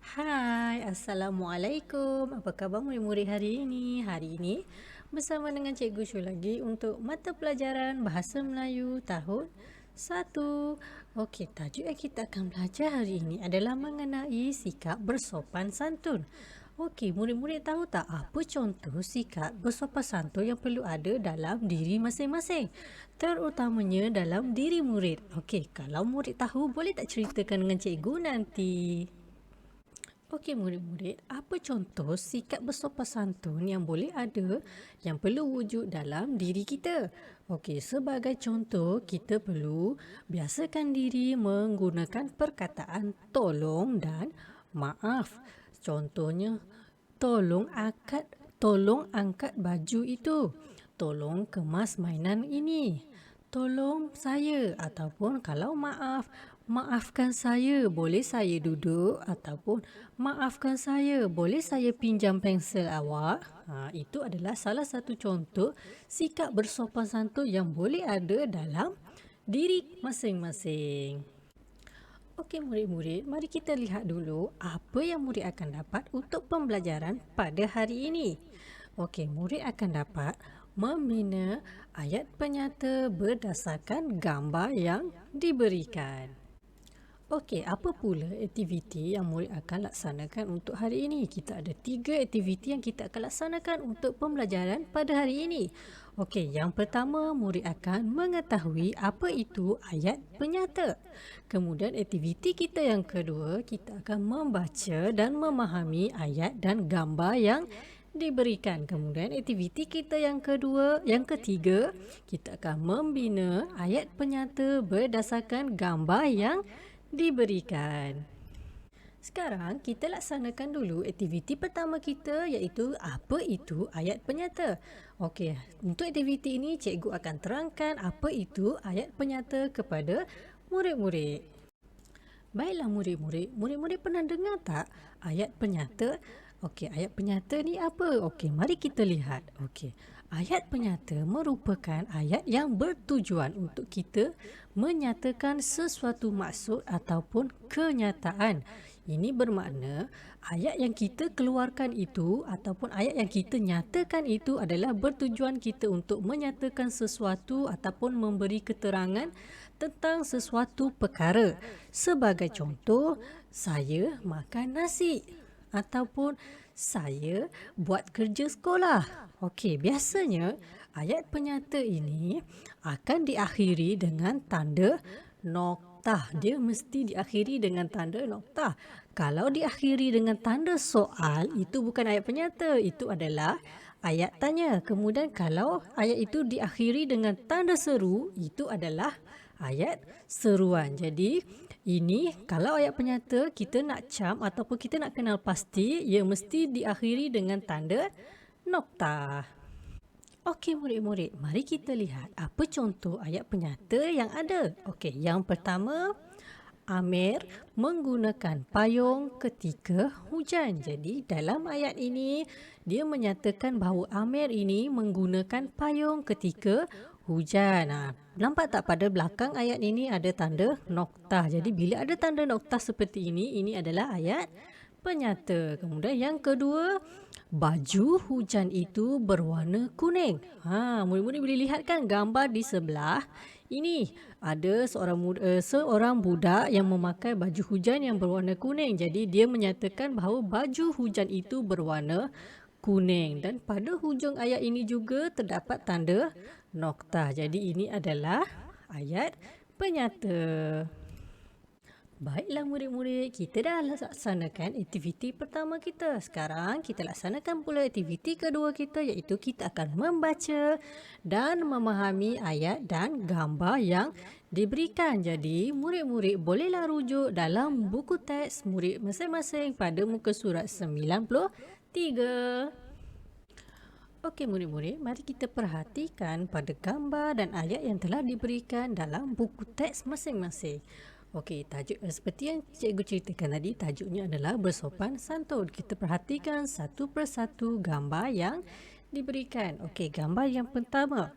Hai, Assalamualaikum. Apa khabar murid-murid hari ini? Hari ini bersama dengan Cikgu Syu lagi untuk mata pelajaran Bahasa Melayu tahun 1. Okey, tajuk yang kita akan belajar hari ini adalah mengenai sikap bersopan santun. Okey, murid-murid tahu tak apa contoh sikap bersopan santun yang perlu ada dalam diri masing-masing? Terutamanya dalam diri murid. Okey, kalau murid tahu boleh tak ceritakan dengan cikgu nanti? Okey murid-murid, apa contoh sikap bersopan santun yang boleh ada yang perlu wujud dalam diri kita? Okey, sebagai contoh kita perlu biasakan diri menggunakan perkataan tolong dan maaf. Contohnya, tolong angkat baju itu. Tolong kemas mainan ini. Tolong saya ataupun kalau maafkan saya, boleh saya duduk ataupun maafkan saya, boleh saya pinjam pensel awak? Itu adalah salah satu contoh sikap bersopan santun yang boleh ada dalam diri masing-masing. Okey murid-murid, mari kita lihat dulu apa yang murid akan dapat untuk pembelajaran pada hari ini. Okey, murid akan dapat membina ayat penyata berdasarkan gambar yang diberikan. Okey, apa pula aktiviti yang murid akan laksanakan untuk hari ini? Kita ada 3 aktiviti yang kita akan laksanakan untuk pembelajaran pada hari ini. Okey, yang pertama murid akan mengetahui apa itu ayat penyata. Kemudian aktiviti kita yang kedua, kita akan membaca dan memahami ayat dan gambar yang diberikan. Kemudian aktiviti kita yang ketiga, kita akan membina ayat penyata berdasarkan gambar yang diberikan. Sekarang kita laksanakan dulu aktiviti pertama kita iaitu apa itu ayat penyata. Okey, untuk aktiviti ini cikgu akan terangkan apa itu ayat penyata kepada murid-murid. Baiklah murid-murid pernah dengar tak ayat penyata? Okey, ayat penyata ni apa? Okey, mari kita lihat. Okey, ayat penyata merupakan ayat yang bertujuan untuk kita menyatakan sesuatu maksud ataupun kenyataan. Ini bermakna ayat yang kita keluarkan itu ataupun ayat yang kita nyatakan itu adalah bertujuan kita untuk menyatakan sesuatu ataupun memberi keterangan tentang sesuatu perkara. Sebagai contoh, saya makan nasi ataupun saya buat kerja sekolah. Okey, biasanya ayat penyata ini akan diakhiri dengan tanda noktah. Dia mesti diakhiri dengan tanda noktah. Kalau diakhiri dengan tanda soal, itu bukan ayat penyata, itu adalah ayat tanya. Kemudian kalau ayat itu diakhiri dengan tanda seru, itu adalah ayat seruan. Jadi ini kalau ayat penyata kita nak cam ataupun kita nak kenal pasti, ia mesti diakhiri dengan tanda noktah. Okey murid-murid, mari kita lihat apa contoh ayat penyata yang ada. Okey, yang pertama, Amir menggunakan payung ketika hujan. Jadi dalam ayat ini dia menyatakan bahawa Amir ini menggunakan payung ketika hujan. Nampak tak pada belakang ayat ini ada tanda noktah. Jadi bila ada tanda noktah seperti ini adalah ayat penyata. Kemudian yang kedua, baju hujan itu berwarna kuning. Murid-murid boleh lihat kan gambar di sebelah. Ini ada seorang budak yang memakai baju hujan yang berwarna kuning. Jadi dia menyatakan bahawa baju hujan itu berwarna kuning. Dan pada hujung ayat ini juga terdapat tanda noktah. Jadi ini adalah ayat penyata. Baiklah murid-murid, kita dah laksanakan aktiviti pertama kita. Sekarang kita laksanakan pula aktiviti kedua kita iaitu kita akan membaca dan memahami ayat dan gambar yang diberikan. Jadi murid-murid bolehlah rujuk dalam buku teks murid masing-masing pada muka surat 93. Okey murid-murid, mari kita perhatikan pada gambar dan ayat yang telah diberikan dalam buku teks masing-masing. Okey, tajuk seperti yang cikgu ceritakan tadi, tajuknya adalah bersopan santun. Kita perhatikan satu persatu gambar yang diberikan. Okey, gambar yang pertama.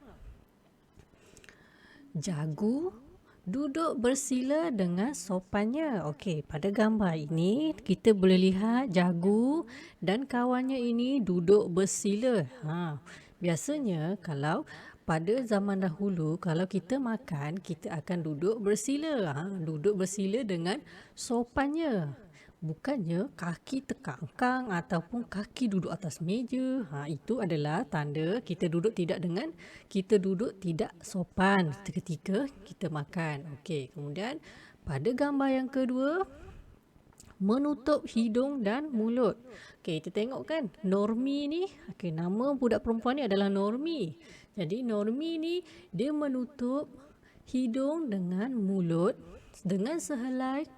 Jagu duduk bersila dengan sopannya. Okey, pada gambar ini kita boleh lihat Jagu dan kawannya ini duduk bersila. Biasanya kalau pada zaman dahulu kalau kita makan, kita akan duduk bersila. Duduk bersila dengan sopannya. Bukannya kaki terkangkang ataupun kaki duduk atas meja. Itu adalah tanda kita duduk tidak sopan ketika kita makan. Okey, kemudian pada gambar yang kedua, menutup hidung dan mulut. Okey, kita tengok kan Normi ni. Okey, nama budak perempuan ni adalah Normi. Jadi Normi ni dia menutup hidung dengan mulut dengan sehelai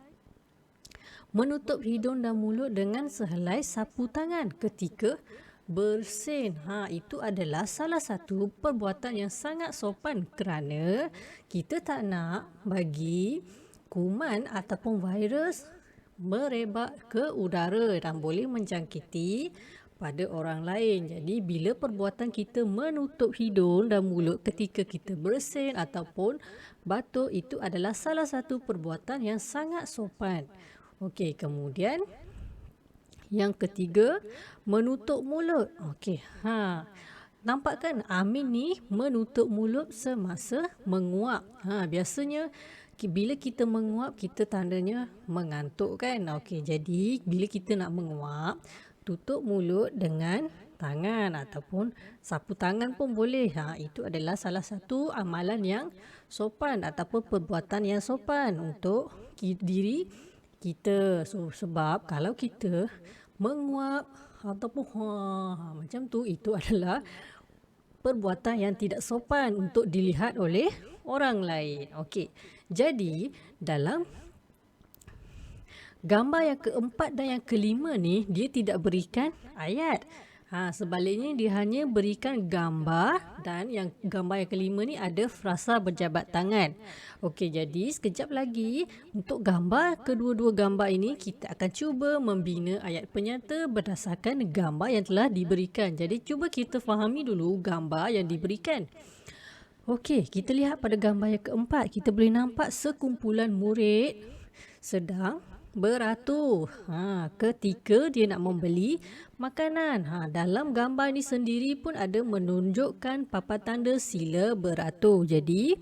sapu tangan ketika bersin. Itu adalah salah satu perbuatan yang sangat sopan kerana kita tak nak bagi kuman ataupun virus merebak ke udara dan boleh menjangkiti pada orang lain. Jadi bila perbuatan kita menutup hidung dan mulut ketika kita bersin ataupun batuk, itu adalah salah satu perbuatan yang sangat sopan. Okey, kemudian yang ketiga, menutup mulut. Okey, nampak kan Amin ni menutup mulut semasa menguap. Biasanya bila kita menguap, kita tandanya mengantuk kan. Okey, jadi bila kita nak menguap, tutup mulut dengan tangan ataupun sapu tangan pun boleh. Itu adalah salah satu amalan yang sopan ataupun perbuatan yang sopan untuk diri kita. Sebab kalau kita menguap ataupun macam tu, itu adalah perbuatan yang tidak sopan untuk dilihat oleh orang lain. Okey. Jadi dalam gambar yang keempat dan yang kelima ni, dia tidak berikan ayat. Sebaliknya dia hanya berikan gambar, dan yang gambar yang kelima ni ada frasa berjabat tangan. Okey, jadi sekejap lagi untuk kedua-dua gambar ini kita akan cuba membina ayat penyata berdasarkan gambar yang telah diberikan. Jadi cuba kita fahami dulu gambar yang diberikan. Okey, kita lihat pada gambar yang keempat, kita boleh nampak sekumpulan murid sedang beratur ketika dia nak membeli makanan. Dalam gambar ni sendiri pun ada menunjukkan papan tanda sila beratur. Jadi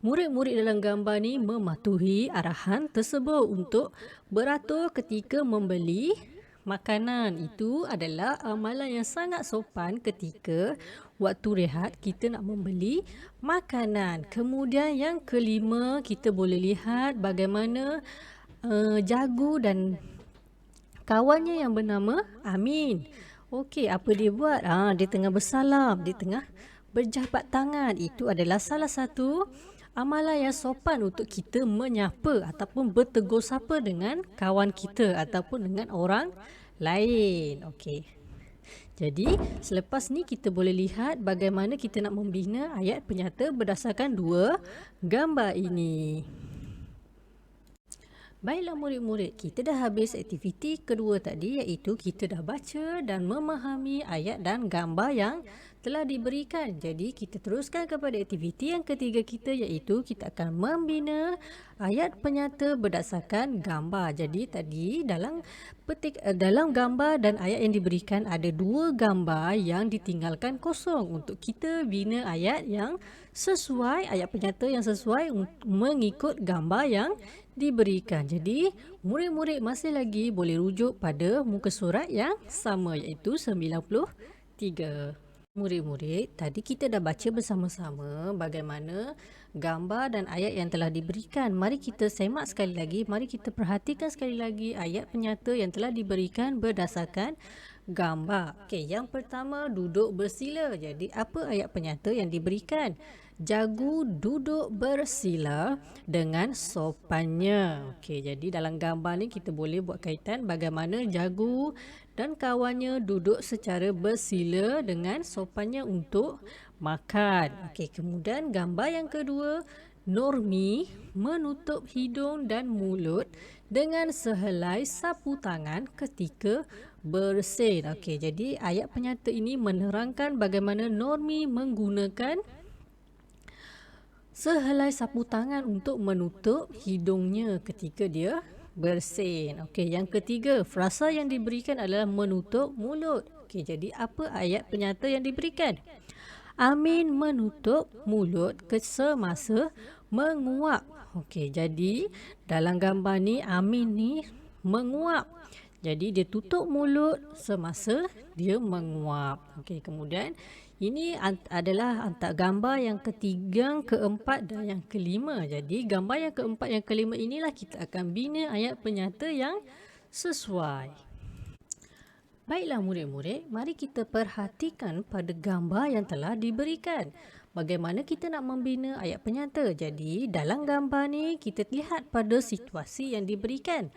murid-murid dalam gambar ni mematuhi arahan tersebut untuk beratur ketika membeli makanan. Itu adalah amalan yang sangat sopan ketika waktu rehat kita nak membeli makanan. Kemudian yang kelima, kita boleh lihat bagaimana Jagu dan kawannya yang bernama Amin. Okey, apa dia buat? Dia tengah bersalam, dia tengah berjabat tangan. Itu adalah salah satu amalan yang sopan untuk kita menyapa ataupun bertegur sapa dengan kawan kita ataupun dengan orang lain. Okey. Jadi, selepas ni kita boleh lihat bagaimana kita nak membina ayat penyata berdasarkan dua gambar ini. Baiklah murid-murid, kita dah habis aktiviti kedua tadi, iaitu kita dah baca dan memahami ayat dan gambar yang telah diberikan. Jadi kita teruskan kepada aktiviti yang ketiga kita, iaitu kita akan membina ayat penyata berdasarkan gambar. Jadi tadi dalam gambar dan ayat yang diberikan ada dua gambar yang ditinggalkan kosong untuk kita bina ayat yang sesuai, ayat penyata yang sesuai mengikut gambar yang diberikan. Jadi murid-murid masih lagi boleh rujuk pada muka surat yang sama, iaitu 93. Murid-murid, tadi kita dah baca bersama-sama bagaimana gambar dan ayat yang telah diberikan. Mari kita semak sekali lagi, mari kita perhatikan sekali lagi ayat penyata yang telah diberikan berdasarkan gambar. Okey, yang pertama, duduk bersila. Jadi apa ayat penyata yang diberikan? Jagu duduk bersila dengan sopannya. Okey, jadi dalam gambar ni kita boleh buat kaitan bagaimana Jagu dan kawannya duduk secara bersila dengan sopannya untuk makan. Okey, kemudian gambar yang kedua, Normi menutup hidung dan mulut dengan sehelai sapu tangan ketika bersin. Okey, jadi ayat penyata ini menerangkan bagaimana Normi menggunakan Sehelai sapu tangan untuk menutup hidungnya ketika dia bersin. Okey, yang ketiga, frasa yang diberikan adalah menutup mulut. Okey, jadi apa ayat penyata yang diberikan? Amin menutup mulut semasa menguap. Okey, jadi dalam gambar ni Amin ni menguap. Jadi dia tutup mulut semasa dia menguap. Okey, kemudian ini adalah antara gambar yang ketiga, keempat dan yang kelima. Jadi gambar yang keempat, yang kelima inilah kita akan bina ayat penyata yang sesuai. Baiklah murid-murid, mari kita perhatikan pada gambar yang telah diberikan. Bagaimana kita nak membina ayat penyata? Jadi dalam gambar ni kita lihat pada situasi yang diberikan.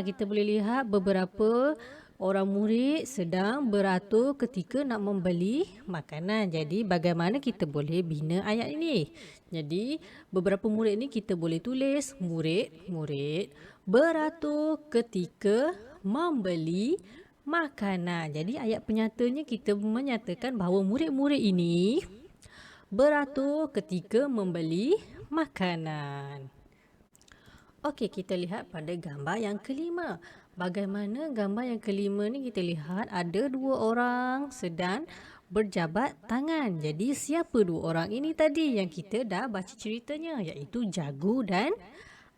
Kita boleh lihat beberapa orang murid sedang beratur ketika nak membeli makanan. Jadi bagaimana kita boleh bina ayat ini? Jadi beberapa murid ni kita boleh tulis murid-murid beratur ketika membeli makanan. Jadi ayat penyatanya kita menyatakan bahawa murid-murid ini beratur ketika membeli makanan. Okey, kita lihat pada gambar yang kelima. Bagaimana gambar yang kelima ni kita lihat ada dua orang sedang berjabat tangan. Jadi siapa dua orang ini tadi yang kita dah baca ceritanya, iaitu Jagu dan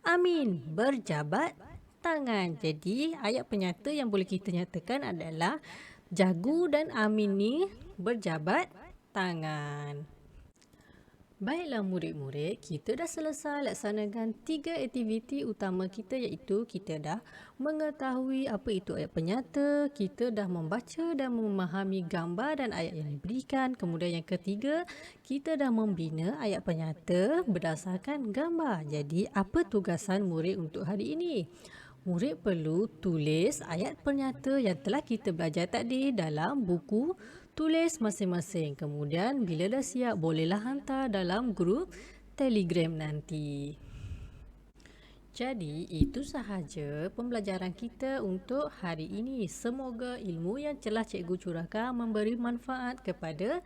Amin berjabat tangan. Jadi ayat penyata yang boleh kita nyatakan adalah Jagu dan Amin ni berjabat tangan. Baiklah murid-murid, kita dah selesai laksanakan 3 aktiviti utama kita, iaitu kita dah mengetahui apa itu ayat penyata, kita dah membaca dan memahami gambar dan ayat yang diberikan. Kemudian yang ketiga, kita dah membina ayat penyata berdasarkan gambar. Jadi apa tugasan murid untuk hari ini? Murid perlu tulis ayat penyata yang telah kita belajar tadi dalam buku tulis masing-masing. Kemudian bila dah siap, bolehlah hantar dalam grup Telegram nanti. Jadi itu sahaja pembelajaran kita untuk hari ini. Semoga ilmu yang telah cikgu curahkan memberi manfaat kepada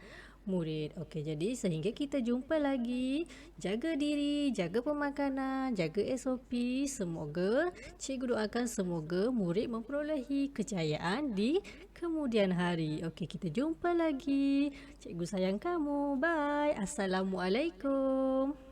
murid. Okey, jadi sehingga kita jumpa lagi. Jaga diri, jaga pemakanan, jaga SOP. Semoga cikgu doakan semoga murid memperolehi kejayaan di kemudian hari. Okey, kita jumpa lagi. Cikgu sayang kamu. Bye. Assalamualaikum.